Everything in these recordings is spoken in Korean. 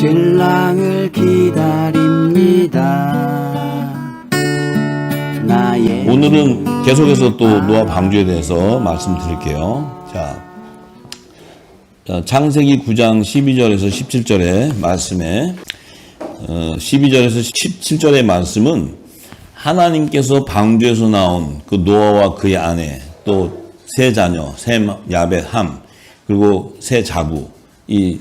신랑을 기다립니다. 오늘은 계속해서 또 노아 방주에 대해서 말씀드릴게요. 자, 창세기 9장 12절에서 17절의 말씀에 12절에서 17절의 말씀은 하나님께서 방주에서 나온 그 노아와 그의 아내, 또 세 자녀, 셈, 야벳, 함, 그리고 세 자부, 이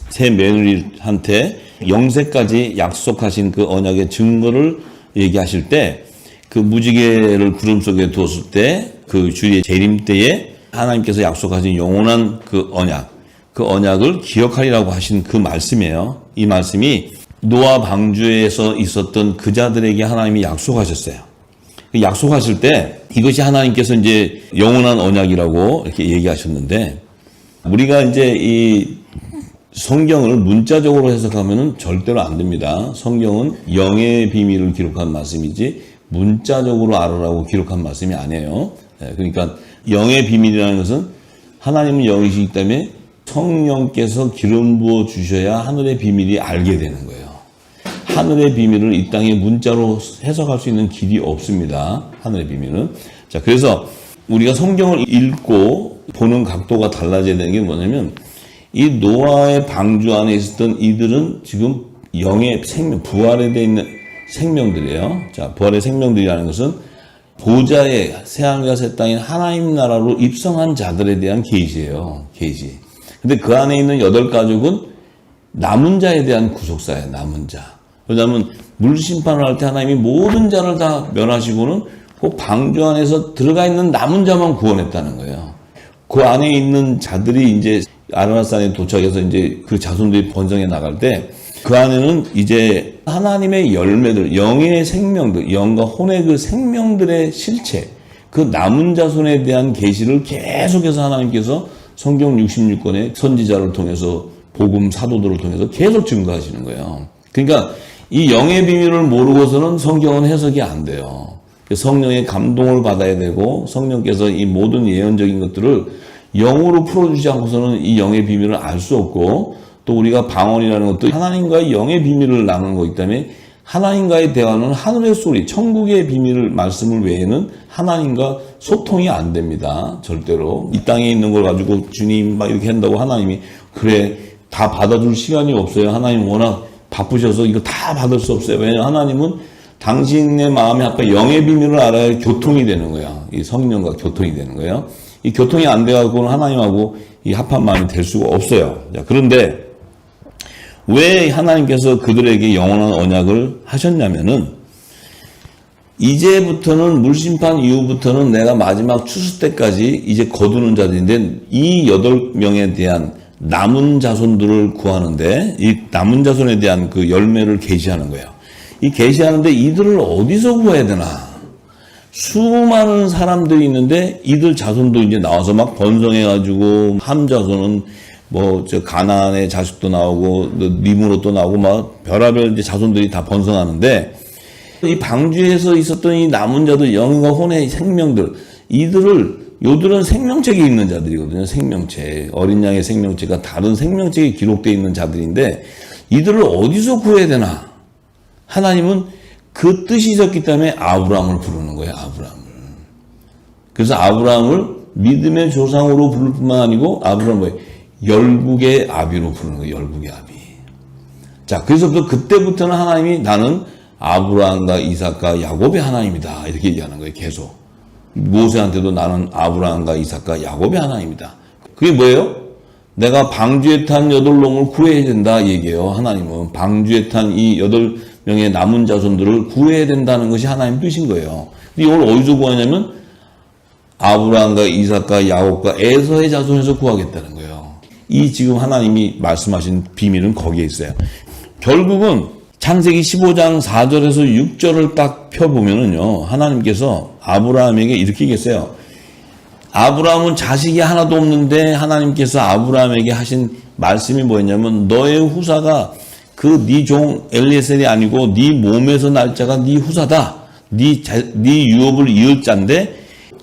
세 며느리한테 영세까지 약속하신 그 언약의 증거를 얘기하실 때, 그 무지개를 구름 속에 두었을 때, 그 주의 재림 때에 하나님께서 약속하신 영원한 그 언약을 기억하리라고 하신 그 말씀이에요. 이 말씀이 노아 방주에서 있었던 그 자들에게 하나님이 약속하셨어요. 약속하실 때 이것이 하나님께서 이제 영원한 언약이라고 이렇게 얘기하셨는데, 우리가 이제 이 성경을 문자적으로 해석하면은 절대로 안 됩니다. 성경은 영의 비밀을 기록한 말씀이지 문자적으로 알으라고 기록한 말씀이 아니에요. 그러니까 영의 비밀이라는 것은 하나님은 영이시기 때문에 성령께서 기름 부어 주셔야 하늘의 비밀이 알게 되는 거예요. 하늘의 비밀을 이 땅에 문자로 해석할 수 있는 길이 없습니다. 하늘의 비밀은. 자, 그래서 우리가 성경을 읽고 보는 각도가 달라져야 되는 게 뭐냐면, 이 노아의 방주 안에 있었던 이들은 지금 영의 생명, 부활에 되어 있는 생명들이에요. 자, 부활의 생명들이라는 것은 보좌의 새하늘과 새 땅인 하나님 나라로 입성한 자들에 대한 계시예요. 계시. 근데 그 안에 있는 8가족은 남은 자에 대한 구속사예요. 남은 자. 왜냐하면 물심판을 할 때 하나님이 모든 자를 다 멸하시고는 그 방주 안에서 들어가 있는 남은 자만 구원했다는 거예요. 그 안에 있는 자들이 이제 아라낫산에 도착해서 이제 그 자손들이 번성해 나갈 때, 그 안에는 이제 하나님의 열매들, 영의 생명들, 영과 혼의 그 생명들의 실체, 그 남은 자손에 대한 계시를 계속해서 하나님께서 성경 66권의 선지자를 통해서, 복음 사도들을 통해서 계속 증거하시는 거예요. 그러니까 이 영의 비밀을 모르고서는 성경은 해석이 안 돼요. 성령의 감동을 받아야 되고, 성령께서 이 모든 예언적인 것들을 영으로 풀어주지 않고서는 이 영의 비밀을 알 수 없고, 또 우리가 방언이라는 것도 하나님과의 영의 비밀을 나누는 거기 때문에 하나님과의 대화는 하늘의 소리, 천국의 비밀을 말씀을 외에는 하나님과 소통이 안 됩니다. 절대로. 이 땅에 있는 걸 가지고 주님 막 이렇게 한다고 하나님이 그래 다 받아줄 시간이 없어요. 하나님 워낙 바쁘셔서 이거 다 받을 수 없어요. 왜냐하면 하나님은 당신의 마음에 아까 영의 비밀을 알아야 교통이 되는 거야. 이 성령과 교통이 되는 거예요. 이 교통이 안 돼가지고는 하나님하고 이 합한 마음이 될 수가 없어요. 자, 그런데 왜 하나님께서 그들에게 영원한 언약을 하셨냐면은, 이제부터는 물심판 이후부터는 내가 마지막 추수 때까지 이제 거두는 자들인데, 이 8명에 대한 남은 자손들을 구하는데, 이 남은 자손에 대한 그 열매를 계시하는 거예요. 이 계시하는데 이들을 어디서 구해야 되나? 수많은 사람들이 있는데 이들 자손도 이제 나와서 막 번성해가지고, 함 자손은 가나안의 자식도 나오고, 님으로 또 나오고, 막 별하별 이제 자손들이 다 번성하는데, 이 방주에서 있었던 이 남은 자들, 영과 혼의 생명들, 요들은 생명책에 있는 자들이거든요. 생명책. 어린 양의 생명책과 다른 생명책에 기록되어 있는 자들인데, 이들을 어디서 구해야 되나? 하나님은 그 뜻이 있었기 때문에 아브라함을 부르는 거예요. 아브라함을. 그래서 아브라함을 믿음의 조상으로 부를 뿐만 아니고, 아브라함 뭐예요? 열국의 아비로 부르는 거예요. 열국의 아비. 자, 그래서 그때부터는 하나님이 나는 아브라함과 이삭과 야곱의 하나님이다. 이렇게 얘기하는 거예요. 계속. 모세한테도 나는 아브라함과 이삭과 야곱의 하나님이다. 그게 뭐예요? 내가 방주에 탄 8놈을 구해야 된다 얘기해요. 하나님은 방주에 탄 이 8명의 남은 자손들을 구해야 된다는 것이 하나님 뜻인 거예요. 근데 이걸 어디서 구하냐면 아브라함과 이삭과 야곱과 에서의 자손에서 구하겠다는 거예요. 이 지금 하나님이 말씀하신 비밀은 거기에 있어요. 결국은 창세기 15장 4절에서 6절을 딱 펴보면은요, 하나님께서 아브라함에게 이렇게 얘기했어요. 아브라함은 자식이 하나도 없는데 하나님께서 아브라함에게 하신 말씀이 뭐였냐면, 너의 후사가 그 네 종 엘리에셀이 아니고 네 몸에서 날 자가 네 후사다. 네 유업을 이을 자인데,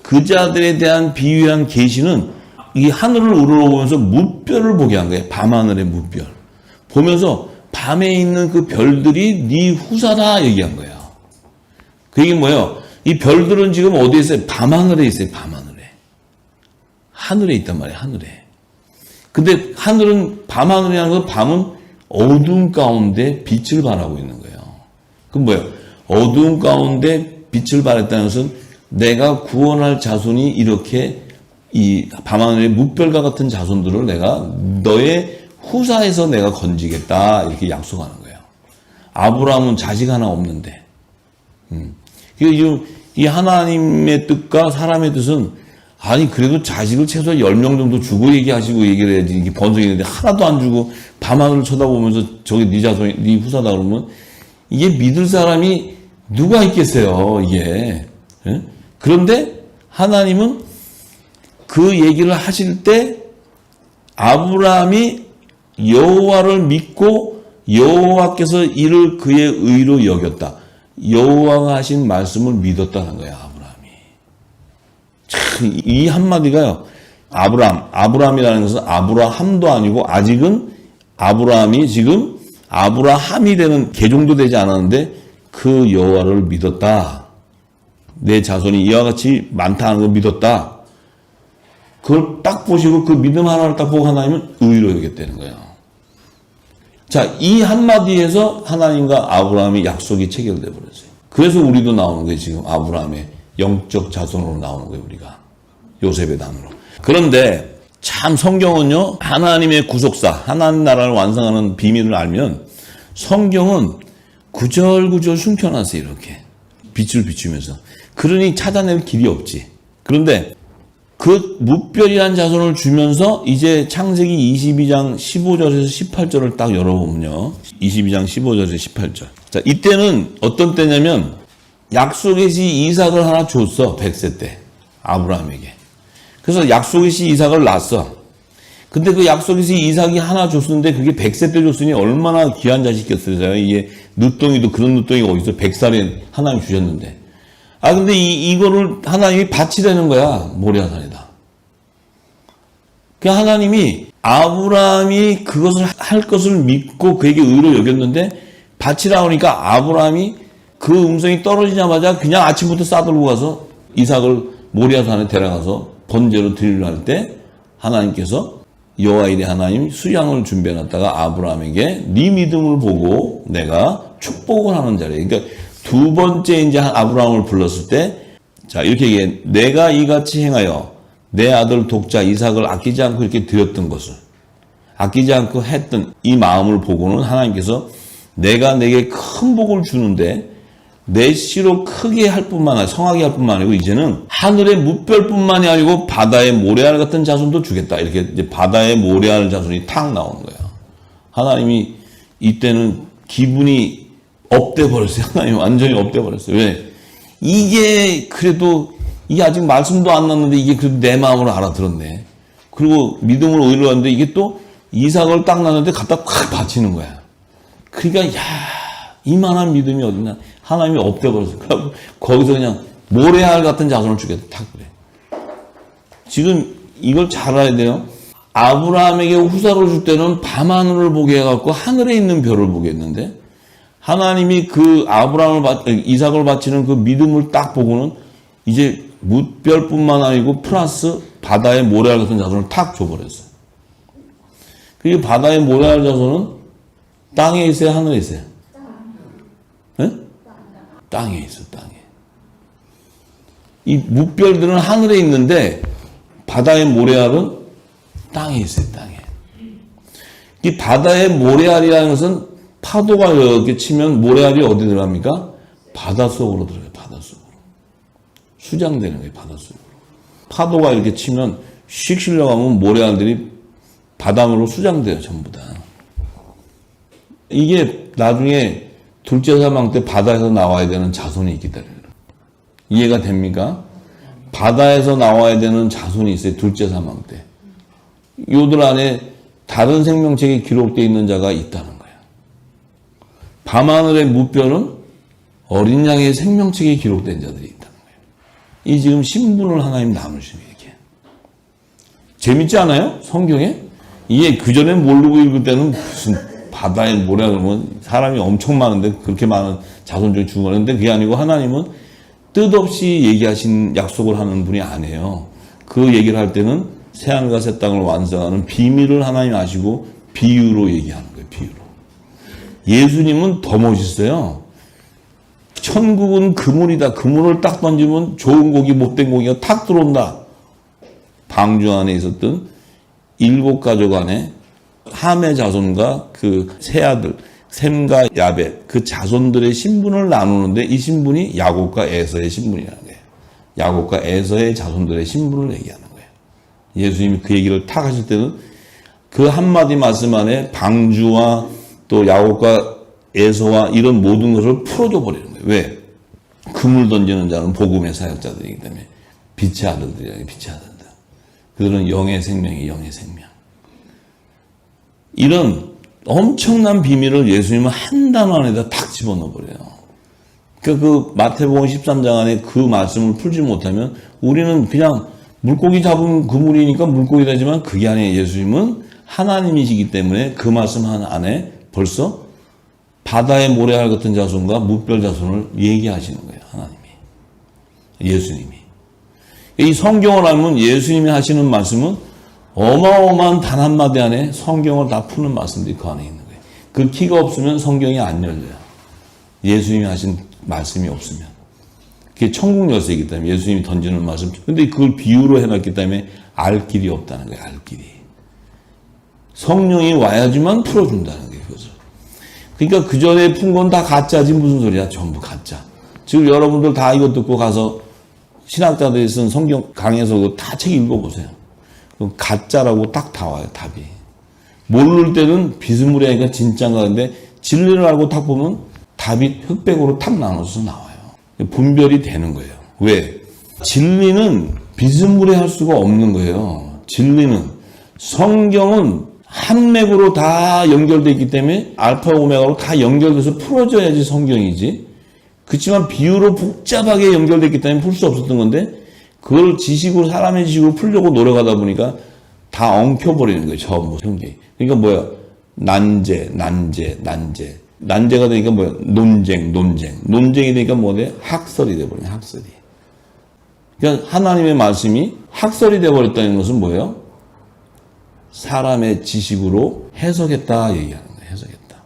그 자들에 대한 비유한 계시는 이 하늘을 우러러보면서 무별을 보게 한 거예요. 밤하늘의 무별. 보면서 밤에 있는 그 별들이 네 후사다 얘기한 거예요. 그 얘기는 뭐예요? 이 별들은 지금 어디에 있어요? 밤하늘에 있어요. 밤하늘에. 하늘에 있단 말이에요. 하늘에. 근데 하늘은 밤하늘이라는 건 밤은 어두운 가운데 빛을 발하고 있는 거예요. 그럼 뭐예요? 어두운 가운데 빛을 발했다는 것은 내가 구원할 자손이 이렇게 이 밤하늘의 묵별과 같은 자손들을 내가 너의 후사에서 내가 건지겠다 이렇게 약속하는 거예요. 아브라함은 자식 하나 없는데. 이 하나님의 뜻과 사람의 뜻은 아니 그래도 자식을 최소 10명 정도 주고 얘기하시고 얘기를 해야지 이게 번성이는데 하나도 안 주고 밤하늘을 쳐다보면서 저게 네 자손이 네 후사다 그러면 이게 믿을 사람이 누가 있겠어요 이게. 예? 그런데 하나님은 그 얘기를 하실 때 아브라함이 여호와를 믿고 여호와께서 이를 그의 의로 여겼다. 여호와가 하신 말씀을 믿었다는 거야 아브라함이. 참, 이 한마디가요. 아브라함이라는 것은 아브라함도 아니고 아직은 아브라함이 지금 아브라함이 되는 개종도 되지 않았는데 그 여호와를 믿었다. 내 자손이 이와 같이 많다는 걸 믿었다. 그걸 딱 보시고 그 믿음 하나를 딱 보고 하나님은 의로 여겼다는 거예요. 자, 이 한마디에서 하나님과 아브라함이 약속이 체결돼 버렸어요. 그래서 우리도 나오는 거예요. 지금 아브라함의 영적 자손으로 나오는 거예요. 우리가 요셉의 단으로. 그런데 참 성경은요. 하나님의 구속사, 하나님 나라를 완성하는 비밀을 알면 성경은 구절구절 숨겨놨어요. 이렇게 빛을 비추면서. 그러니 찾아낼 길이 없지. 그런데 그 무별이란 자손을 주면서 이제 창세기 22장 15절에서 18절을 딱 열어보면요. 22장 15절에서 18절. 자, 이때는 어떤 때냐면 약속의 시 이삭을 하나 줬어. 100세 때. 아브라함에게. 그래서 약속의 시 이삭을 낳았어. 근데 그 약속의 시 이삭이 하나 줬었는데 그게 100세 때 줬으니 얼마나 귀한 자식이었어요. 이게 늦둥이도 그런 늦둥이가 어디서 100살에 하나님 주셨는데. 근데 이거를 하나님이 바치라는 거야. 모리아산에다. 그 하나님이 아브라함이 그것을 할 것을 믿고 그에게 의로 여겼는데 바치라 하니까 아브라함이 그 음성이 떨어지자마자 그냥 아침부터 싸들고 가서 이삭을 모리아산에 데려가서 번제로 드리려 할 때 하나님께서 여호와 이레 하나님 수양을 준비해놨다가 아브라함에게 네 믿음을 보고 내가 축복을 하는 자리에 그러니까 두 번째 이제 아브라함을 불렀을 때, 자, 이렇게 얘기해. 내가 이같이 행하여 내 아들 독자 이삭을 아끼지 않고 이렇게 드렸던 것을, 아끼지 않고 했던 이 마음을 보고는 하나님께서 내가 내게 큰 복을 주는데 내 씨로 크게 할 뿐만 아니라 성하게 할 뿐만 아니고 이제는 하늘의 무별뿐만이 아니고 바다의 모래알 같은 자손도 주겠다. 이렇게 이제 바다의 모래알 자손이 탁 나오는 거예요. 하나님이 이때는 기분이 업돼 버렸어요. 하나님 완전히 업돼 버렸어요. 왜? 이게 그래도 이게 아직 말씀도 안 났는데 이게 그래도 내 마음으로 알아들었네. 그리고 믿음으로 의로 하는데 이게 또 이삭을 딱 낳는데 갖다 확 바치는 거야. 그러니까 야 이만한 믿음이 어딨나? 하나님이 업돼 버렸어요. 그래서 거기서 그냥 모래알 같은 자손을 주겠다. 탁 그래. 지금 이걸 잘 알아야 돼요. 아브라함에게 후사를 줄 때는 밤하늘을 보게 해갖고 하늘에 있는 별을 보게 했는데 하나님이 그 이삭을 바치는 그 믿음을 딱 보고는 이제 무별뿐만 아니고 플러스 바다의 모래알 같은 자손을 탁 줘버렸어요. 그 바다의 모래알 자손은 땅에 있어요, 하늘에 있어요? 네? 땅에 있어, 땅에. 이 무별들은 하늘에 있는데 바다의 모래알은 땅에 있어요, 땅에. 이 바다의 모래알이라는 것은 파도가 이렇게 치면 모래알이 어디 들어갑니까? 바닷속으로 들어가요. 바닷속으로. 수장되는 거예요. 바닷속으로. 파도가 이렇게 치면 씩 실려가면 모래알들이 바닷물로 수장돼요. 전부 다. 이게 나중에 둘째 사망 때 바다에서 나와야 되는 자손이 있기 때문에. 이해가 됩니까? 바다에서 나와야 되는 자손이 있어요. 둘째 사망 때. 요들 안에 다른 생명책에 기록되어 있는 자가 있다는 거예요. 밤하늘의 무별은 어린 양의 생명책에 기록된 자들이 있다는 거예요. 이 지금 신분을 하나님 나누시는 이렇게. 재밌지 않아요? 성경에? 이게 그전에 모르고 읽을 때는 무슨 바다에 모래 그러면 사람이 엄청 많은데 그렇게 많은 자손 중에 죽은 거는데 그게 아니고 하나님은 뜻없이 얘기하신 약속을 하는 분이 아니에요. 그 얘기를 할 때는 새하늘과 새 땅을 완성하는 비밀을 하나님 아시고 비유로 얘기하는 거예요. 비유로. 예수님은 더 멋있어요. 천국은 그물이다. 그물을 딱 던지면 좋은 고기 못된 고기가 탁 들어온다. 방주 안에 있었던 7가족 안에 함의 자손과 그 세 아들 셈과 야벳 그 자손들의 신분을 나누는데 이 신분이 야곱과 에서의 신분이라는 거예요. 야곱과 에서의 자손들의 신분을 얘기하는 거예요. 예수님이 그 얘기를 탁 하실 때는 그 한마디 말씀 안에 방주와 또 야곱과 에서와 이런 모든 것을 풀어줘 버리는 거예요. 왜? 그물 던지는 자는 복음의 사역자들이기 때문에 빛의 아들들이야. 빛의 아들들. 그들은 영의 생명이 영의 생명. 이런 엄청난 비밀을 예수님은 한 단어 안에다 탁 집어넣어 버려요. 그러니까 그 마태복음 13장 안에 그 말씀을 풀지 못하면 우리는 그냥 물고기 잡은 그물이니까 물고기 되지만 그게 아니에요. 예수님은 하나님이시기 때문에 그 말씀 안에 벌써 바다의 모래알 같은 자손과 무별 자손을 얘기하시는 거예요. 하나님이. 예수님이. 이 성경을 알면 예수님이 하시는 말씀은 어마어마한 단 한마디 안에 성경을 다 푸는 말씀들이 그 안에 있는 거예요. 그 키가 없으면 성경이 안 열려요. 예수님이 하신 말씀이 없으면. 그게 천국 열쇠이기 때문에 예수님이 던지는 말씀. 근데 그걸 비유로 해놨기 때문에 알 길이 없다는 거예요. 알 길이. 성령이 와야지만 풀어준다는 거예요. 그것을. 그러니까 그 전에 푼 건 다 가짜지 무슨 소리야. 전부 가짜. 지금 여러분들 다 이거 듣고 가서 신학자들이 쓴 성경 강의에서 다 책 읽어보세요. 그럼 가짜라고 딱 다 와요. 답이. 모를 때는 비스무리하니까 진짜인가 근데 진리를 알고 딱 보면 답이 흑백으로 탁 나눠서 나와요. 분별이 되는 거예요. 왜? 진리는 비스무리할 수가 없는 거예요. 진리는. 성경은 한 맥으로 다 연결되어 있기 때문에 알파 오메가로 다 연결돼서 풀어져야지 성경이지. 그렇지만 비유로 복잡하게 연결됐기 때문에 풀 수 없었던 건데 그걸 지식으로 사람의 지식으로 풀려고 노력하다 보니까 다 엉켜버리는 거예요. 전부 성경이. 그러니까 뭐야? 난제. 난제가 되니까 뭐야? 논쟁이 되니까 뭐 돼? 학설이 돼버려요. 학설이. 그러니까 하나님의 말씀이 학설이 돼버렸다는 것은 뭐예요? 사람의 지식으로 해석했다 얘기하는 거예요. 해석했다.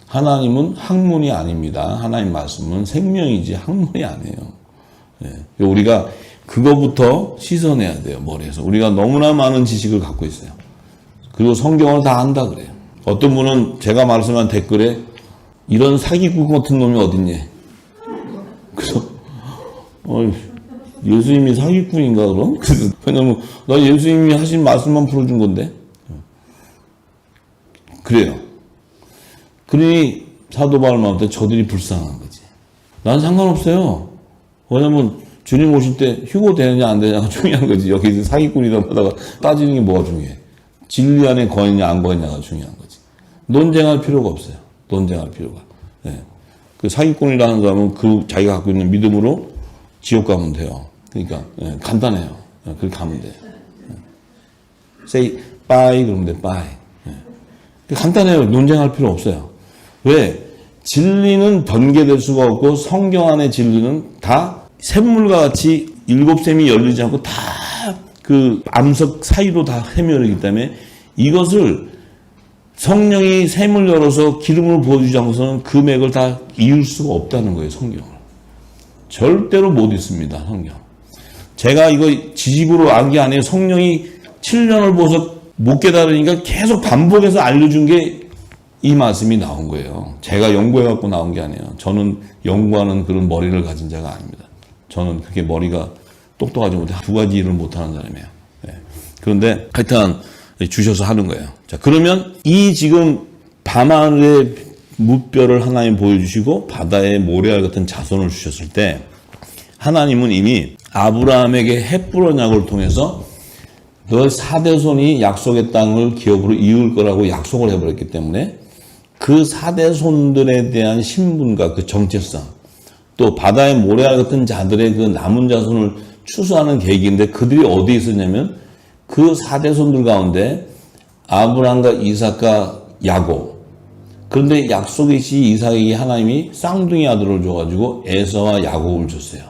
하나님은 학문이 아닙니다. 하나님 말씀은 생명이지 학문이 아니에요. 예. 우리가 그거부터 씻어내야 돼요. 머리에서. 우리가 너무나 많은 지식을 갖고 있어요. 그리고 성경을 다 안다 그래요. 어떤 분은 제가 말씀한 댓글에 이런 사기꾼 같은 놈이 어딨니? 그래서 예수님이 사기꾼인가 그럼? 왜냐면 나 예수님이 하신 말씀만 풀어준 건데. 그래요. 그러니 사도 바울 마음때 저들이 불쌍한 거지. 난 상관없어요. 왜냐면 주님 오실 때 휴고 되느냐 안 되느냐가 중요한 거지. 여기 사기꾼이다 하다가 따지는 게 뭐가 중요해. 진리 안에 거했냐 안 거했냐가 중요한 거지. 논쟁할 필요가 없어요. 논쟁할 필요가. 네. 그 사기꾼이라는 사람은 그 자기가 갖고 있는 믿음으로 지옥 가면 돼요. 그러니까 네, 간단해요. 네, 그렇게 가면 돼요. 네. Say bye 그러면 돼. bye. 네. 간단해요. 논쟁할 필요 없어요. 왜? 진리는 번개될 수가 없고 성경 안의 진리는 다 샘물과 같이 7샘이 열리지 않고 다 그 암석 사이로 다 헤매르기 때문에 이것을 성령이 샘을 열어서 기름을 부어주지 않고서는 그 맥을 다 이을 수가 없다는 거예요. 성경을. 절대로 못 읽습니다. 성경. 제가 이거 지식으로 안 게 아니에요. 성령이 7년을 부어서 못 깨달으니까 계속 반복해서 알려준 게 이 말씀이 나온 거예요. 제가 연구해갖고 나온 게 아니에요. 저는 연구하는 그런 머리를 가진 자가 아닙니다. 저는 그렇게 머리가 똑똑하지 못해 2가지 일을 못하는 사람이에요. 네. 그런데 하여튼 주셔서 하는 거예요. 자, 그러면 이 지금 밤하늘의 무별을 하나님 보여주시고 바다의 모래알 같은 자손을 주셨을 때 하나님은 이미 아브라함에게 헷불 언약을 통해서 너 4대손이 약속의 땅을 기업으로 이을 거라고 약속을 해버렸기 때문에 그 4대손들에 대한 신분과 그 정체성 또 바다의 모래알 같은 자들의 그 남은 자손을 추수하는 계획인데 그들이 어디에 있었냐면 그 4대손들 가운데 아브라함과 이삭과 야곱. 그런데 약속의 시 이삭에게 하나님이 쌍둥이 아들을 줘가지고 에서와 야곱을 줬어요.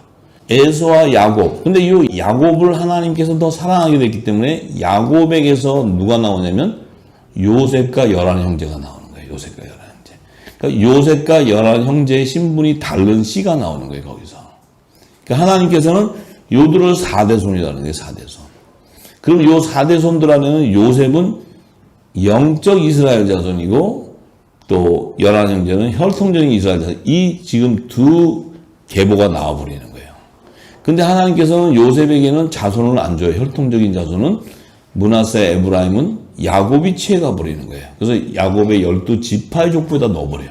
에서와 야곱. 근데 이 야곱을 하나님께서 더 사랑하게 됐기 때문에 야곱에게서 누가 나오냐면 요셉과 열한 형제가 나오는 거예요. 요셉과 열한 형제. 그러니까 요셉과 열한 형제의 신분이 다른 씨가 나오는 거예요. 거기서. 그러니까 하나님께서는 요들을 4대손이라는 거예요. 4대손. 그럼 요 4대손들 안에는 요셉은 영적 이스라엘 자손이고 또 열한 형제는 혈통적인 이스라엘 자손. 이 지금 두 계보가 나와버리는 거예요. 근데 하나님께서는 요셉에게는 자손을 안 줘요. 혈통적인 자손은 므낫세, 에브라임은 야곱이 취해가 버리는 거예요. 그래서 야곱의 12지파의 족보에다 넣어버려요.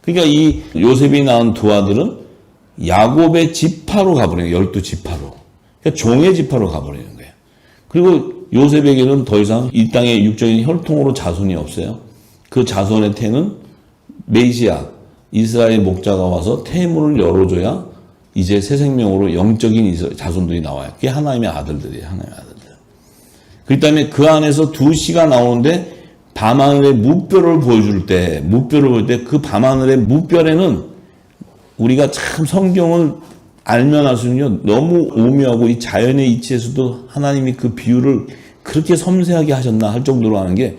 그러니까 이 요셉이 낳은 두 아들은 야곱의 지파로 가버려요. 12지파로. 그러니까 종의 지파로 가버리는 거예요. 그리고 요셉에게는 더 이상 이 땅의 육적인 혈통으로 자손이 없어요. 그 자손의 태는 메시아, 이스라엘 목자가 와서 태문을 열어줘야 이제 새 생명으로 영적인 자손들이 나와요. 그게 하나님의 아들들이에요. 하나님의 아들들. 그렇기 때문에 그 안에서 두 씨가 나오는데 밤하늘의 무뼈를 보여줄 때, 무뼈를 볼 때 그 밤하늘의 무뼈에는 우리가 참 성경을 알면 할수록요 너무 오묘하고 이 자연의 이치에서도 하나님이 그 비유를 그렇게 섬세하게 하셨나 할 정도로 하는 게,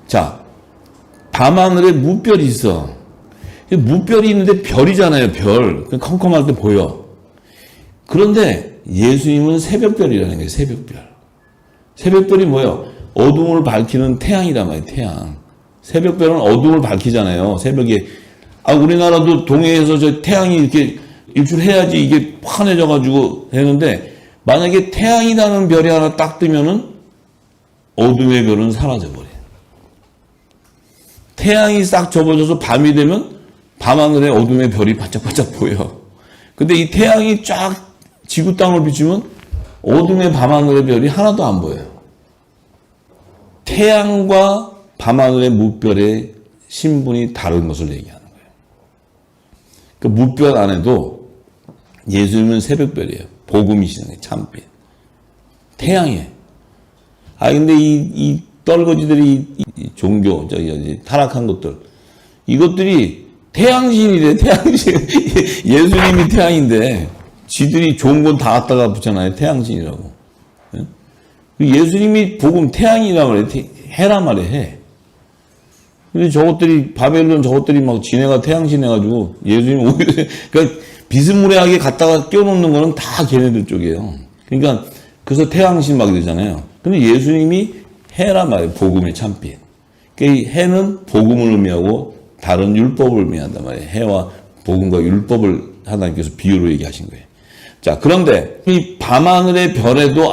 자, 밤하늘에 무별이 있어. 무별이 있는데 별이잖아요. 별. 컴컴할 때 보여. 그런데 예수님은 새벽별이라는 거예요. 새벽별. 새벽별이 뭐예요? 어둠을 밝히는 태양이란 말이에요. 태양. 새벽별은 어둠을 밝히잖아요. 새벽에. 우리나라도 동해에서 저 태양이 이렇게 일출해야지 이게 환해져가지고 되는데, 만약에 태양이 나는 별이 하나 딱 뜨면은 어둠의 별은 사라져버려요. 태양이 싹 접어져서 밤이 되면 밤하늘에 어둠의 별이 반짝반짝 보여. 근데 이 태양이 쫙 지구 땅을 비추면 어둠의 밤하늘의 별이 하나도 안 보여요. 태양과 밤하늘의 무별의 신분이 다른 것을 얘기하는 거예요. 그 무별 안에도 예수님은 새벽별이에요. 복음이시는 거예요. 참빛. 태양이에요. 근데 이 떨거지들이 이 종교, 타락한 것들, 이것들이 태양신이래, 태양신. 예수님이 태양인데, 지들이 좋은 건 다 갖다가 붙여놔요. 태양신이라고. 예수님이 복음 태양이란 말이에요. 해란 말이에요, 해. 근데 저것들이, 바벨론 저것들이 막 지네가 태양신 해가지고, 예수님 오히려, 그러니까 비스무리하게 갖다가 끼워놓는 거는 다 걔네들 쪽이에요. 그러니까, 그래서 태양신 막 이러잖아요. 근데 예수님이 해란 말이에요. 복음의 참빛. 그러니까 해는 복음을 의미하고, 다른 율법을 의미한단 말이에요. 해와 복음과 율법을 하나님께서 비유로 얘기하신 거예요. 자, 그런데 이 밤하늘의 별에도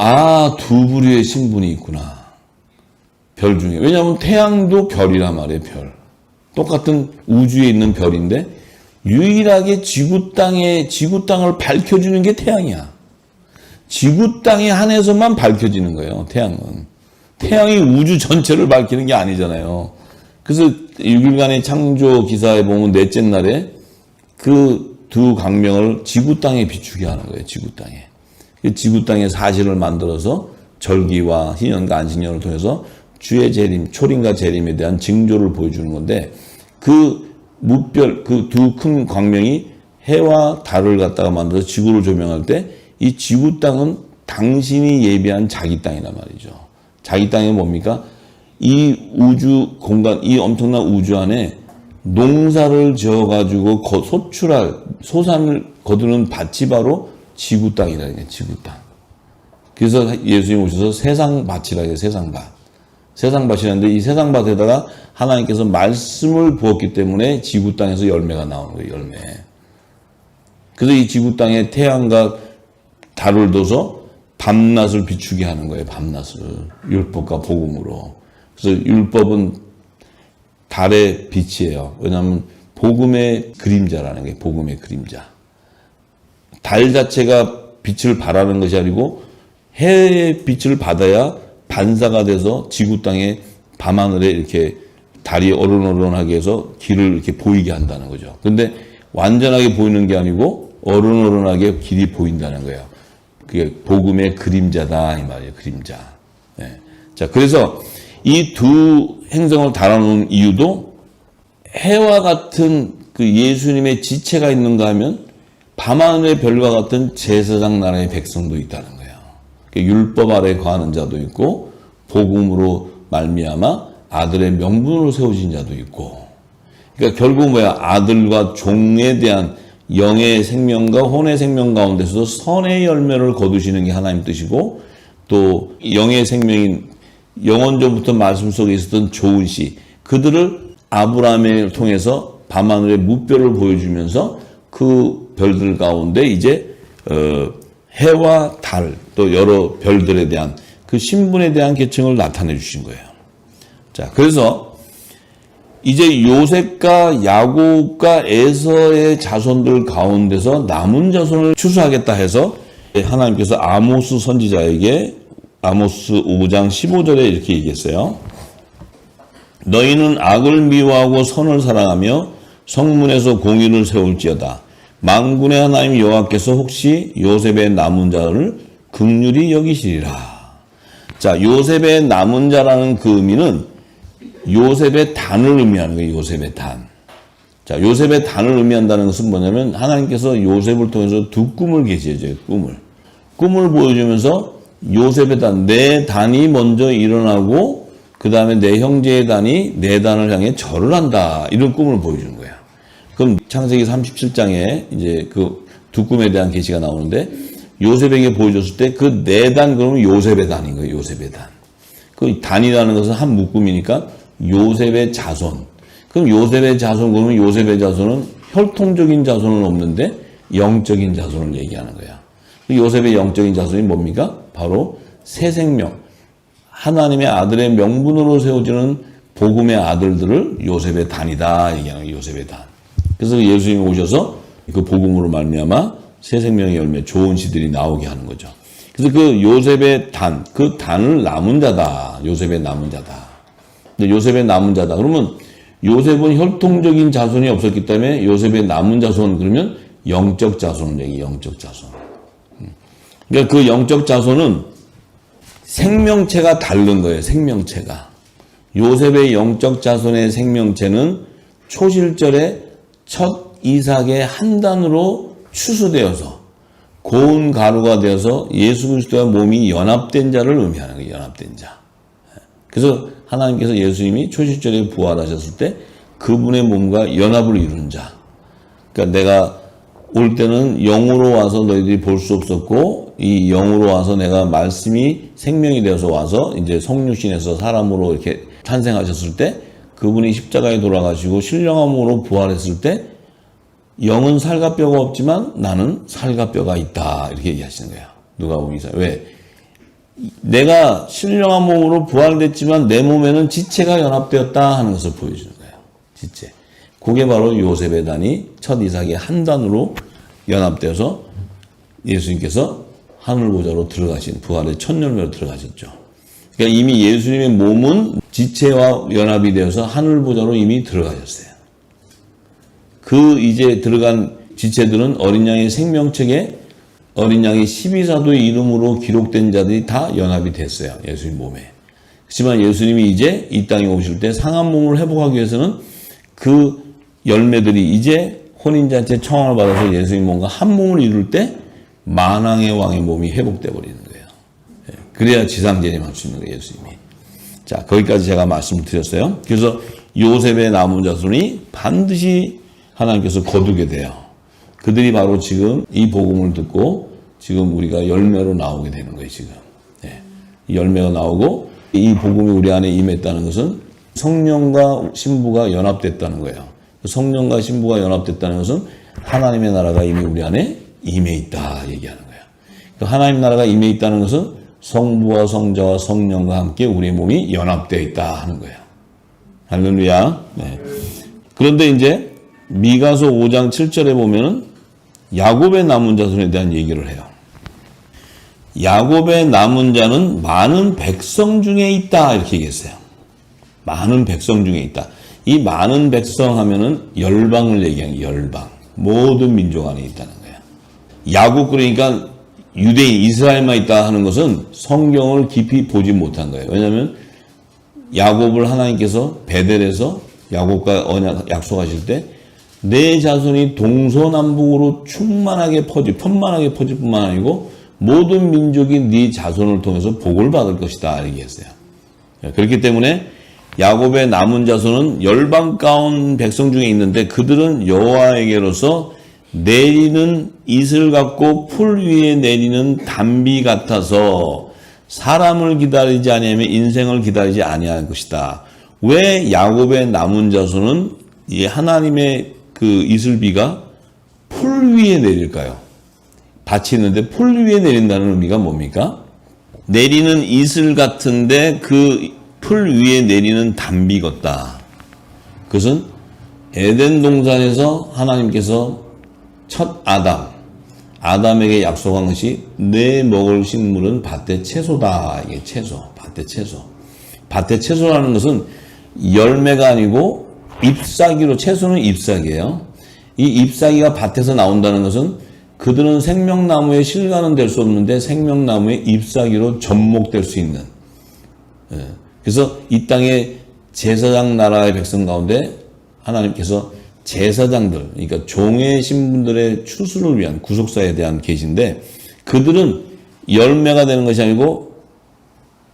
두 부류의 신분이 있구나. 별 중에. 왜냐하면 태양도 별이란 말이에요. 별. 똑같은 우주에 있는 별인데 유일하게 지구 땅을 밝혀주는 게 태양이야. 지구 땅에 한해서만 밝혀지는 거예요. 태양은. 태양이 우주 전체를 밝히는 게 아니잖아요. 그래서 6일간의 창조 기사에 보면 넷째 날에 그 두 광명을 지구 땅에 비추게 하는 거예요. 지구 땅에. 지구 땅의 사실을 만들어서 절기와 희년과 안식년을 통해서 주의 재림, 초림과 재림에 대한 징조를 보여주는 건데, 그 무별, 그 두 큰 광명이 해와 달을 갖다가 만들어서 지구를 조명할 때 이 지구 땅은 당신이 예비한 자기 땅이란 말이죠. 자기 땅이 뭡니까? 이 우주 공간, 이 엄청난 우주 안에 농사를 지어가지고 소산을 거두는 밭이 바로 지구 땅이라는 거예요. 지구 땅. 그래서 예수님 오셔서 세상밭이라고 해요. 세상밭. 세상밭이라는데 이 세상밭에다가 하나님께서 말씀을 부었기 때문에 지구 땅에서 열매가 나오는 거예요. 열매. 그래서 이 지구 땅에 태양과 달을 둬서 밤낮을 비추게 하는 거예요. 밤낮을. 율법과 복음으로. 그래서 율법은 달의 빛이에요. 왜냐하면 복음의 그림자라는 거예요. 복음의 그림자. 달 자체가 빛을 발하는 것이 아니고 해의 빛을 받아야 반사가 돼서 지구 땅에 밤하늘에 이렇게 달이 어른어른하게 해서 길을 이렇게 보이게 한다는 거죠. 근데 완전하게 보이는 게 아니고 어른어른하게 길이 보인다는 거예요. 그게 복음의 그림자다 이 말이에요. 그림자. 네. 자, 그래서 이 두 행성을 달아놓은 이유도 해와 같은 그 예수님의 지체가 있는가 하면 밤하늘의 별과 같은 제사장 나라의 백성도 있다는 거예요. 율법 아래 거하는 자도 있고 복음으로 말미암아 아들의 명분으로 세워진 자도 있고, 그러니까 결국 뭐야, 아들과 종에 대한 영의 생명과 혼의 생명 가운데서도 선의 열매를 거두시는 게 하나님 뜻이고, 또 영의 생명인 영원전부터 말씀 속에 있었던 좋은 씨, 그들을 아브라함을 통해서 밤하늘의 무별을 보여주면서 그 별들 가운데 이제 해와 달, 또 여러 별들에 대한 그 신분에 대한 계층을 나타내 주신 거예요. 자, 그래서 이제 요셉과 야곱과 에서의 자손들 가운데서 남은 자손을 추수하겠다 해서 하나님께서 아모스 선지자에게 아모스 5장 15절에 이렇게 얘기했어요. 너희는 악을 미워하고 선을 사랑하며 성문에서 공의를 세울지어다. 만군의 하나님 여호와께서 혹시 요셉의 남은 자를 긍휼히 여기시리라. 자, 요셉의 남은 자라는 그 의미는 요셉의 단을 의미하는 거예요. 요셉의 단. 자, 요셉의 단을 의미한다는 것은 뭐냐면 하나님께서 요셉을 통해서 두 꿈을 계시해줘요. 꿈을 보여주면서 요셉의 단, 내 단이 먼저 일어나고 그 다음에 내 형제의 단이 내 단을 향해 절을 한다. 이런 꿈을 보여주는 거야. 그럼 창세기 37장에 이제 그 두 꿈에 대한 계시가 나오는데 요셉에게 보여줬을 때 그 네 단 그러면 요셉의 단인 거예요. 요셉의 단. 그 단이라는 것은 한 묶음이니까 요셉의 자손. 그럼 요셉의 자손 그러면 요셉의 자손은 혈통적인 자손은 없는데 영적인 자손을 얘기하는 거야. 요셉의 영적인 자손이 뭡니까? 바로 새 생명. 하나님의 아들의 명분으로 세워지는 복음의 아들들을 요셉의 단이다 얘기하는 거예요. 요셉의 단. 그래서 예수님이 오셔서 그 복음으로 말미암아 새 생명의 열매, 좋은 씨들이 나오게 하는 거죠. 그래서 그 요셉의 단, 그 단을 남은 자다. 요셉의 남은 자다. 근데 요셉의 남은 자다. 그러면 요셉은 혈통적인 자손이 없었기 때문에 요셉의 남은 자손 그러면 영적 자손 얘기, 영적 자손. 그러니까 그 영적 자손은 생명체가 다른 거예요. 생명체가. 요셉의 영적 자손의 생명체는 초실절에 첫 이삭의 한 단으로 추수되어서 고운 가루가 되어서 예수 그리스도와 몸이 연합된 자를 의미하는 거예요. 연합된 자. 그래서 하나님께서 예수님이 초실절에 부활하셨을 때 그분의 몸과 연합을 이루는 자. 그러니까 내가 올 때는 영으로 와서 너희들이 볼 수 없었고 이 영으로 와서 내가 말씀이 생명이 되어서 와서 이제 성육신에서 사람으로 이렇게 탄생하셨을 때 그분이 십자가에 돌아가시고 신령함으로 부활했을 때 영은 살과 뼈가 없지만 나는 살과 뼈가 있다. 이렇게 얘기하시는 거예요. 누가복음 2장. 왜? 내가 신령한 몸으로 부활됐지만 내 몸에는 지체가 연합되었다 하는 것을 보여주는 거예요. 지체. 그게 바로 요셉의 단이 첫 이삭의 한 단으로 연합되어서 예수님께서 하늘보좌로 들어가신 부활의 첫 열매로 들어가셨죠. 그러니까 이미 예수님의 몸은 지체와 연합이 되어서 하늘보좌로 이미 들어가셨어요. 그 이제 들어간 지체들은 어린 양의 생명책에 어린 양의 12사도의 이름으로 기록된 자들이 다 연합이 됐어요. 예수님 몸에. 그렇지만 예수님이 이제 이 땅에 오실 때 상한 몸을 회복하기 위해서는 그 열매들이 이제 혼인잔치에 청함을 받아서 예수님 몸과 한 몸을 이룰 때 만왕의 왕의 몸이 회복돼 버리는 거예요. 그래야 지상재림할 수 있는 거예요. 예수님이. 자, 거기까지 제가 말씀을 드렸어요. 그래서 요셉의 남은 자손이 반드시 하나님께서 거두게 돼요. 그들이 바로 지금 이 복음을 듣고 지금 우리가 열매로 나오게 되는 거예요. 지금. 이 열매가 나오고 이 복음이 우리 안에 임했다는 것은 성령과 신부가 연합됐다는 거예요. 성령과 신부가 연합됐다는 것은 하나님의 나라가 이미 우리 안에 임해 있다 얘기하는 거예요. 하나님 나라가 임해 있다는 것은 성부와 성자와 성령과 함께 우리의 몸이 연합되어 있다 하는 거예요. 할렐루야. 네. 그런데 이제 미가서 5장 7절에 보면은 야곱의 남은 자손에 대한 얘기를 해요. 야곱의 남은 자는 많은 백성 중에 있다 이렇게 얘기했어요. 많은 백성 중에 있다. 이 많은 백성 하면은 열방을 얘기하는 열방. 모든 민족 안에 있다는 거예요. 야곱 그러니까 유대인 이스라엘만 있다 하는 것은 성경을 깊이 보지 못한 거예요. 왜냐하면 야곱을 하나님께서 베델에서 야곱과 언약 약속하실 때 내 자손이 동서남북으로 충만하게 편만하게 퍼질 뿐만 아니고 모든 민족이 네 자손을 통해서 복을 받을 것이다 얘기했어요. 그렇기 때문에 야곱의 남은 자손은 열방 가운 백성 중에 있는데 그들은 여호와에게로서 내리는 이슬 같고 풀 위에 내리는 단비 같아서 사람을 기다리지 아니하며 인생을 기다리지 아니할 것이다. 왜 야곱의 남은 자손은 이 하나님의 그 이슬비가 풀 위에 내릴까요? 밭이 있는데 풀 위에 내린다는 의미가 뭡니까? 내리는 이슬 같은데 그 풀 위에 내리는 단비 같다. 그것은 에덴 동산에서 하나님께서 첫 아담에게 약속한 것이 내 먹을 식물은 밭의 채소다. 이게 채소, 밭의 채소. 밭의 채소라는 것은 열매가 아니고 잎사귀로, 채소는 잎사귀예요. 이 잎사귀가 밭에서 나온다는 것은 그들은 생명나무의 실과는 될 수 없는데 생명나무의 잎사귀로 접목될 수 있는. 그래서 이 땅의 제사장 나라의 백성 가운데 하나님께서 제사장들, 그러니까 종의 신분들의 추수를 위한 구속사에 대한 계시인데 그들은 열매가 되는 것이 아니고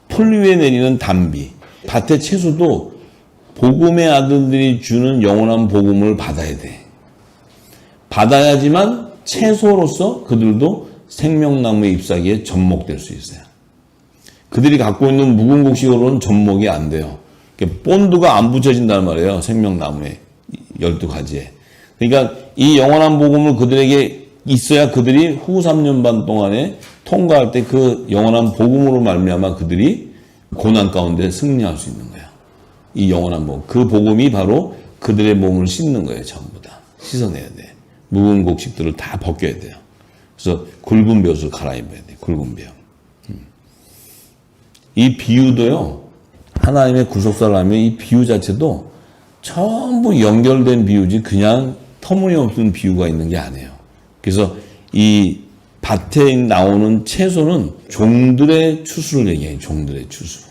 풀 위에 내리는 단비. 밭의 채소도 복음의 아들들이 주는 영원한 복음을 받아야 돼. 받아야지만 채소로서 그들도 생명나무의 잎사귀에 접목될 수 있어요. 그들이 갖고 있는 묵은 곡식으로는 접목이 안 돼요. 본드가 안 붙여진단 말이에요. 생명나무에 12가지에. 그러니까 이 영원한 복음을 그들에게 있어야 그들이 후 3년 반 동안에 통과할 때 그 영원한 복음으로 말미암아 그들이 고난 가운데 승리할 수 있는 거예요. 이 영원한 복음. 그 복음이 바로 그들의 몸을 씻는 거예요. 전부 다. 씻어내야 돼. 묵은 곡식들을 다 벗겨야 돼요. 그래서 굵은 벼슬 갈아입어야 돼. 굵은 벼. 이 비유도요. 하나님의 구속사를 하면 이 비유 자체도 전부 연결된 비유지 그냥 터무니없는 비유가 있는 게 아니에요. 그래서 이 밭에 나오는 채소는 종들의 추수를 얘기해요. 종들의 추수.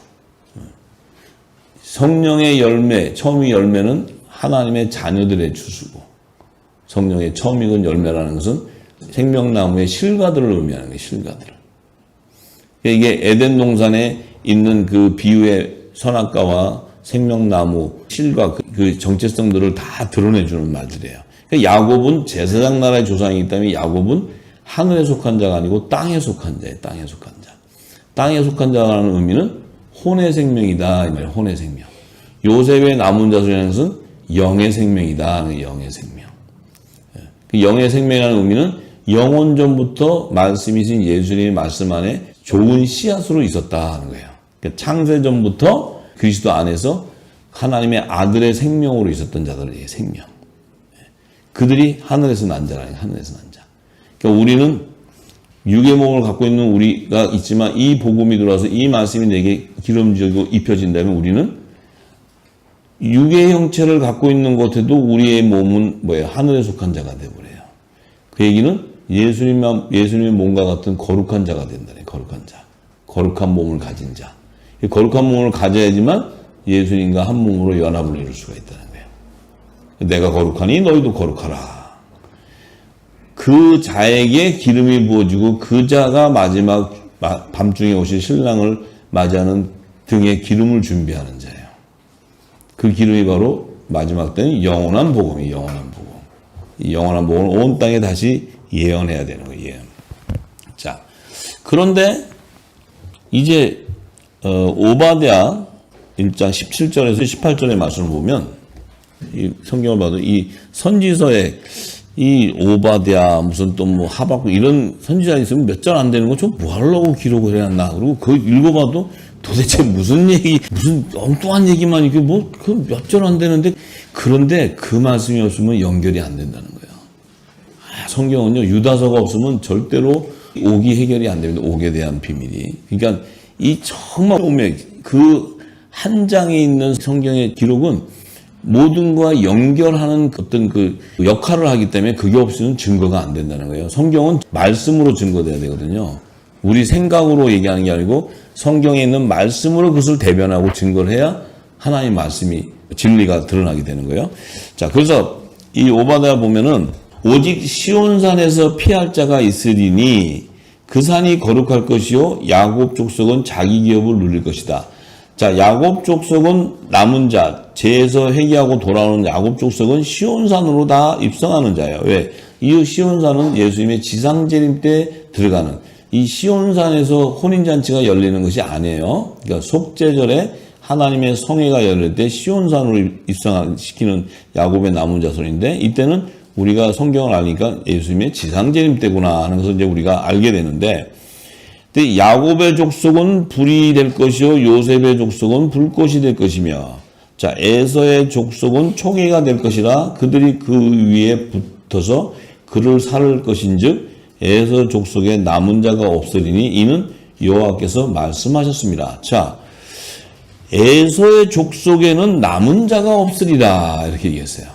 성령의 열매, 처음이 열매는 하나님의 자녀들의 추수고 성령의 처음 익은 열매라는 것은 생명나무의 실과들을 의미하는 거예요. 실과들을. 이게 에덴 동산에 있는 그 비유의 선악과와 생명나무 실과 그 정체성들을 다 드러내주는 말들이에요. 그러니까 야곱은 제사장 나라의 조상이기 때문에 야곱은 하늘에 속한 자가 아니고 땅에 속한 자예요. 땅에 속한 자. 땅에 속한 자라는 의미는 혼의 생명이다. 이 말이에요. 혼의 생명. 요셉의 남은 자손이라는 것은 영의 생명이다. 영의 생명. 그 영의 생명이라는 의미는 영원 전부터 말씀이신 예수님의 말씀 안에 좋은 씨앗으로 있었다 하는 거예요. 그러니까 창세 전부터 그리스도 안에서 하나님의 아들의 생명으로 있었던 자들의 생명. 그들이 하늘에서 난 자라는 하늘에서 난 자. 그러니까 우리는 육의 몸을 갖고 있는 우리가 있지만 이 복음이 들어와서 이 말씀이 내게 기름지고 입혀진다면 우리는 육의 형체를 갖고 있는 것에도 우리의 몸은 뭐예요? 하늘에 속한 자가 되어버려요. 그 얘기는 예수님의 몸과 같은 거룩한 자가 된다네. 거룩한 자. 거룩한 몸을 가진 자. 거룩한 몸을 가져야지만 예수님과 한 몸으로 연합을 이룰 수가 있다는 거예요. 내가 거룩하니 너희도 거룩하라. 그 자에게 기름이 부어지고 그 자가 마지막 밤중에 오실 신랑을 맞이하는 등에 기름을 준비하는 자예요. 그 기름이 바로 마지막 때는 영원한 복음이에요. 영원한 복음. 이 영원한 복음을 온 땅에 다시 예언해야 되는 거예요. 예언. 자, 그런데 이제 오바댜 1장 17절에서 18절의 말씀을 보면 이 성경을 봐도 이 선지서에 이 오바댜 무슨 또 뭐 하박국 이런 선지자 있으면 몇 절 안 되는 거 좀 뭐 하려고 기록을 해놨나. 그리고 그거 읽어봐도 도대체 무슨 얘기, 무슨 엉뚱한 얘기만 이게 뭐 그 몇 절 안 되는데 그런데 그 말씀이 없으면 연결이 안 된다는 거예요. 성경은요 유다서가 없으면 절대로 옥이 해결이 안 됩니다. 옥에 대한 비밀이. 그러니까 이 정말 오면 그 한 장에 있는 성경의 기록은 모든 것과 연결하는 어떤 그 역할을 하기 때문에 그게 없으면 증거가 안 된다는 거예요. 성경은 말씀으로 증거돼야 되거든요. 우리 생각으로 얘기하는 게 아니고 성경에 있는 말씀으로 그것을 대변하고 증거를 해야 하나님 말씀이 진리가 드러나게 되는 거예요. 자, 그래서 이 오바댜 보면은 오직 시온산에서 피할 자가 있으리니 그 산이 거룩할 것이요 야곱 족속은 자기 기업을 누릴 것이다. 자, 야곱 족속은 남은 자, 죄에서 회개하고 돌아오는 야곱 족속은 시온산으로 다 입성하는 자예요. 왜? 이 시온산은 예수님의 지상재림 때 들어가는, 이 시온산에서 혼인잔치가 열리는 것이 아니에요. 그러니까 속죄절에 하나님의 성회가 열릴 때 시온산으로 입성시키는 야곱의 남은 자손인데, 이때는 우리가 성경을 알니까 예수님의 지상재림 때구나 하는 것을 이제 우리가 알게 되는데, 근데 야곱의 족속은 불이 될 것이요 요셉의 족속은 불꽃이 될 것이며, 자, 에서의 족속은 초계가 될 것이라 그들이 그 위에 붙어서 그를 살을 것인즉 에서 족속에 남은 자가 없으리니 이는 여호와께서 말씀하셨습니다. 자, 에서의 족속에는 남은 자가 없으리라 이렇게 얘기했어요.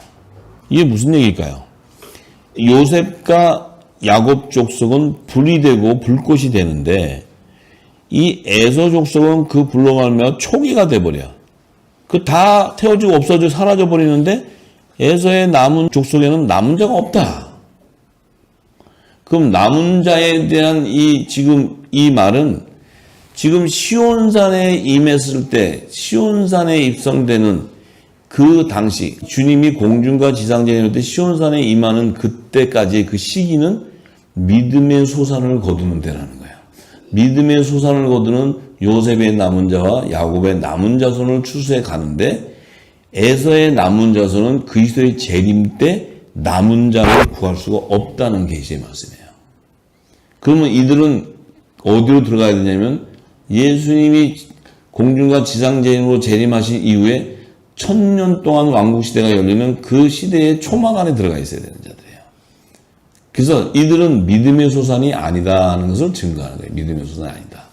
이게 무슨 얘기일까요? 요셉과 야곱 족속은 불이 되고 불꽃이 되는데 이 에서 족속은 그 불로 말미암아 초기가 돼버려. 그 다 태워지고 없어지고 사라져 버리는데 에서의 남은 족속에는 남은 자가 없다. 그럼 남은 자에 대한 지금 이 말은 지금 시온산에 임했을 때 시온산에 입성되는 그 당시 주님이 공중과 지상재림할 때 시온산에 임하는 그때까지의 그 시기는 믿음의 소산을 거두는 때라는 거예요. 믿음의 소산을 거두는 요셉의 남은 자와 야곱의 남은 자손을 추수해 가는데 에서의 남은 자손은 그리스도의 재림 때 남은 자를 구할 수가 없다는 계시의 말씀이에요. 그러면 이들은 어디로 들어가야 되냐면 예수님이 공중과 지상재림으로 재림하신 이후에 1000년 동안 왕국시대가 열리는 그 시대의 초막 안에 들어가 있어야 되는 자들이에요. 그래서 이들은 믿음의 소산이 아니다 하는 것을 증거하는 거예요. 믿음의 소산이 아니다.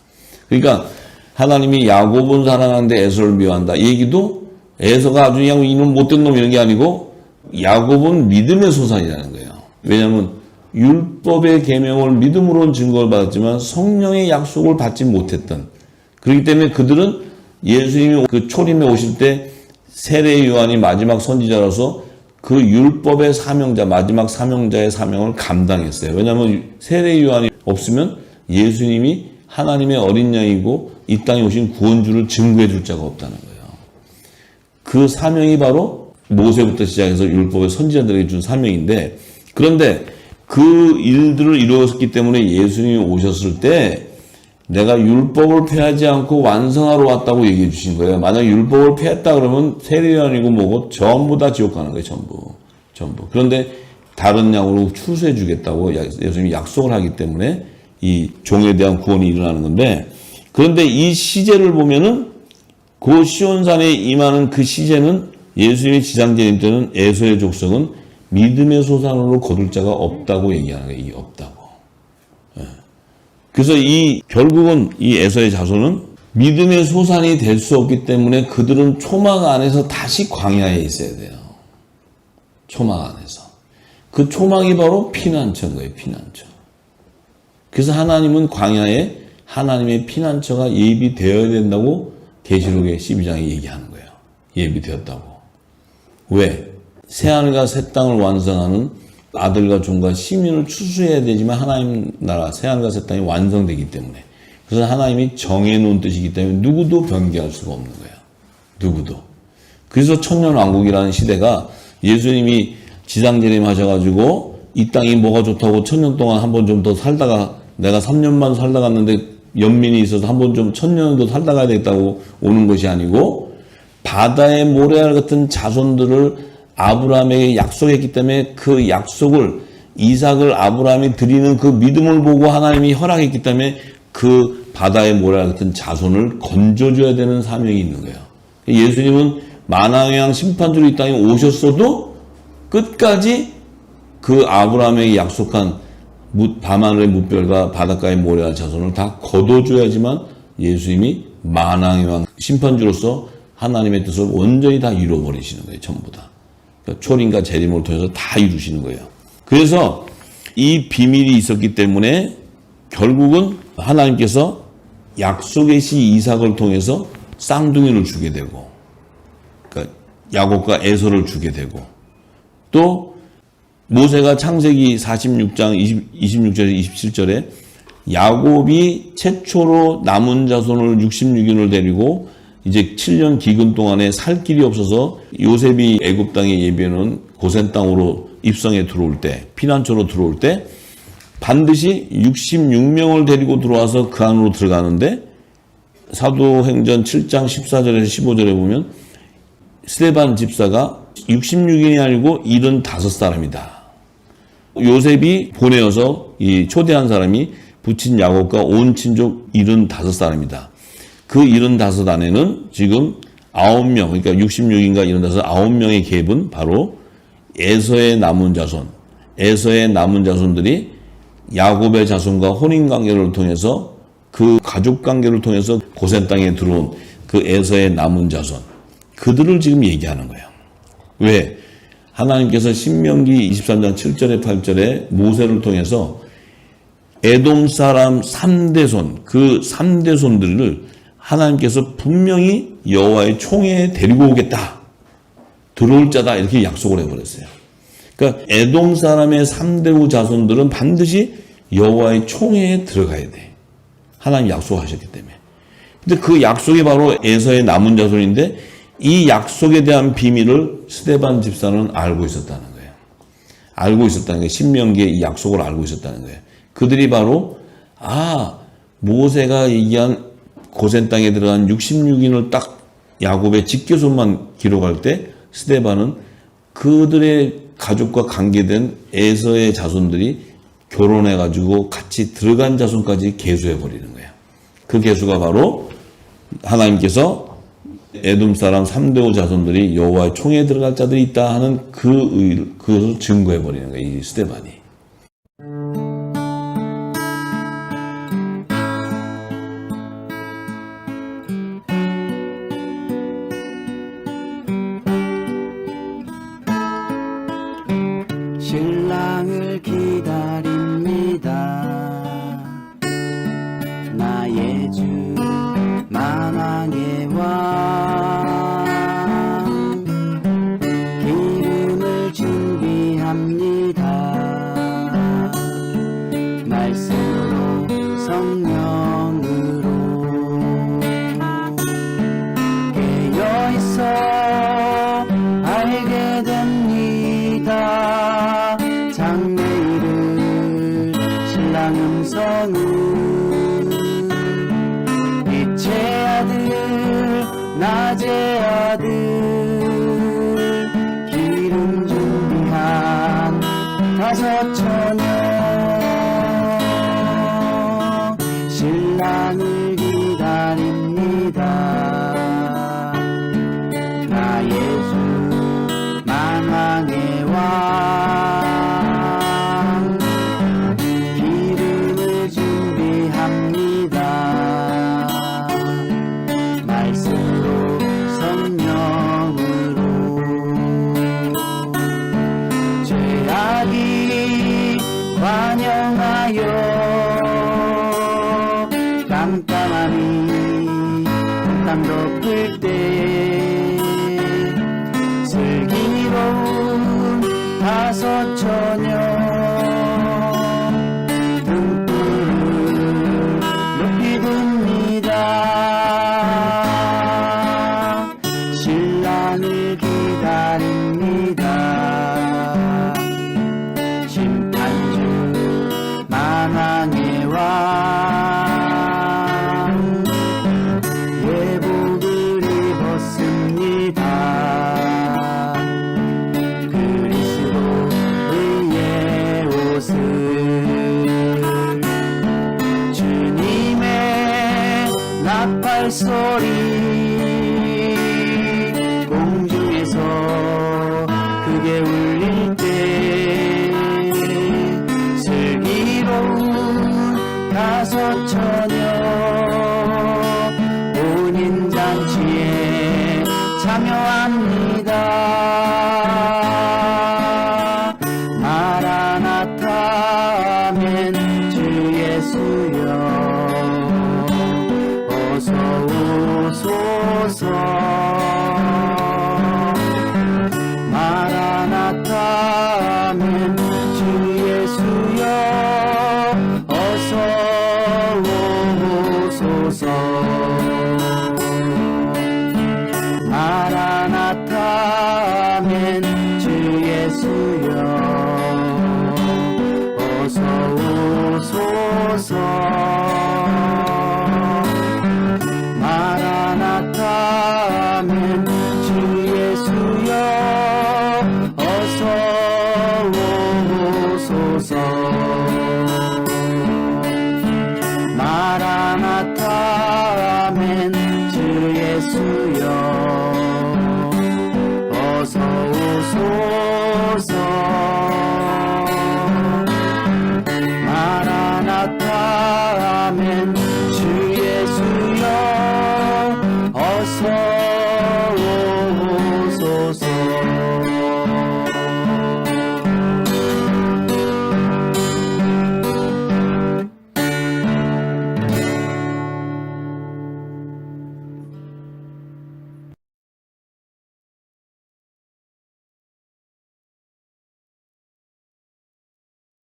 그러니까 하나님이 야곱은 사랑하는데 에서를 미워한다. 이 얘기도 에서가 아주 그냥 이놈 못된 놈 이런 게 아니고 야곱은 믿음의 소산이라는 거예요. 왜냐하면 율법의 계명을 믿음으로는 증거를 받았지만 성령의 약속을 받지 못했던, 그렇기 때문에 그들은 예수님이 그 초림에 오실 때 세례 요한이 마지막 선지자로서 그 율법의 사명자, 마지막 사명자의 사명을 감당했어요. 왜냐하면 세례 요한이 없으면 예수님이 하나님의 어린 양이고 이 땅에 오신 구원주를 증거해 줄 자가 없다는 거예요. 그 사명이 바로 모세부터 시작해서 율법의 선지자들에게 준 사명인데, 그런데 그 일들을 이루었기 때문에 예수님이 오셨을 때 내가 율법을 폐하지 않고 완성하러 왔다고 얘기해 주신 거예요. 만약 율법을 폐했다 그러면 세례요한이고 뭐고 전부 다 지옥 가는 거예요. 전부. 그런데 다른 양으로 추수해 주겠다고 예수님이 약속을 하기 때문에 이 종에 대한 구원이 일어나는 건데, 그런데 이 시제를 보면은 그 시온산에 임하는 그 시제는 예수님의 지상재림 때는 에서의 족속은 믿음의 소산으로 거둘 자가 없다고 얘기하는 거예요. 이게 없다고. 그래서 결국은 이 에서의 자손은 믿음의 소산이 될 수 없기 때문에 그들은 초막 안에서 다시 광야에 있어야 돼요. 초막 안에서. 그 초막이 바로 피난처인 거예요. 피난처. 그래서 하나님은 광야에 하나님의 피난처가 예비되어야 된다고 계시록의 12장에 얘기하는 거예요. 예비되었다고. 왜? 새하늘과 새 땅을 완성하는 아들과 종과 시민을 추수해야 되지만 하나님 나라 새하늘과 새 땅이 완성되기 때문에, 그래서 하나님이 정해놓은 뜻이기 때문에 누구도 변개할 수가 없는 거예요. 누구도. 그래서 천년왕국이라는 시대가 예수님이 지상재림 하셔가지고 이 땅이 뭐가 좋다고 1000년 동안 한 번 좀 더 살다가 내가 3년만 살다 갔는데 연민이 있어서 한 번 좀 1000년을 더 살다 가야 되겠다고 오는 것이 아니고 바다의 모래알 같은 자손들을 아브라함에게 약속했기 때문에 그 약속을 이삭을 아브라함이 드리는 그 믿음을 보고 하나님이 허락했기 때문에 그 바다의 모래 같은 자손을 건져줘야 되는 사명이 있는 거예요. 예수님은 만왕의 심판주로 이 땅에 오셨어도 끝까지 그 아브라함에게 약속한 밤하늘의 무별과 바닷가의 모래알 자손을 다 거둬줘야지만 예수님이 만왕의 왕 심판주로서 하나님의 뜻을 온전히 다 이루어버리시는 거예요. 전부 다. 그러니까 초림과 재림을 통해서 다 이루시는 거예요. 그래서 이 비밀이 있었기 때문에 결국은 하나님께서 약속의 시 이삭을 통해서 쌍둥이를 주게 되고, 그러니까 야곱과 에서를 주게 되고, 또 모세가 창세기 46장 26절에서 27절에 야곱이 최초로 남은 자손을 66인을 데리고 이제 7년 기근 동안에 살 길이 없어서 요셉이 애굽 땅에 예비해놓은 고센 땅으로 입성에 들어올 때, 피난처로 들어올 때 반드시 66명을 데리고 들어와서 그 안으로 들어가는데, 사도행전 7장 14절에서 15절에 보면 스데반 집사가 66인이 아니고 75사람이다. 요셉이 보내어서 이 초대한 사람이 부친 야곱과 온 친족 75사람이다. 그 75 안에는 지금 9명, 그러니까 66인가 75, 9명의 갭은 바로 에서의 남은 자손, 에서의 남은 자손들이 야곱의 자손과 혼인관계를 통해서, 그 가족관계를 통해서 고센 땅에 들어온 그 에서의 남은 자손, 그들을 지금 얘기하는 거예요. 왜? 하나님께서 신명기 23장 7절에 8절에 모세를 통해서 에돔 사람 3대손, 그 3대손들을 하나님께서 분명히 여호와의 총회에 데리고 오겠다, 들어올 자다, 이렇게 약속을 해버렸어요. 그러니까 에돔 사람의 3대우 자손들은 반드시 여호와의 총회에 들어가야 돼. 하나님 약속하셨기 때문에. 근데 그 약속이 바로 에서의 남은 자손인데, 이 약속에 대한 비밀을 스데반 집사는 알고 있었다는 거예요. 알고 있었다는 거예요. 신명기의 이 약속을 알고 있었다는 거예요. 그들이 바로 모세가 얘기한 고센 땅에 들어간 66인을 딱 야곱의 직계손만 기록할 때 스데반은 그들의 가족과 관계된 에서의 자손들이 결혼해가지고 같이 들어간 자손까지 계수해버리는 거예요. 그 계수가 바로 하나님께서 에돔 사람 3대오 자손들이 여호와의 총회에 들어갈 자들이 있다 하는 그것을 증거해버리는 거예요. 이 스데반이. 신랑을 기다립니다. 나의 주 만왕의 왕, 기름을 준비합니다. 말씀으로 성령으로 깨어있어 알게 됩니다. 장래일을 신랑 음성을, 빛의 아들 낮의 아들, 기름 준비한 5 처녀, 신랑을 기다립니다. 나의 주 만왕의 왕, 기름을 준비합니다. 말씀으로 성령으로 죄악이 관영하여 깜깜함이 땅 덮을 때 슬기로운 5 처녀 등불을 높이 듭니다. 신랑을 기다립니다. 심판주 만왕의 왕, 예복을 입었습니다. 그리스도의 옷을, 주님의 나팔 소리 공중에서 크게 울리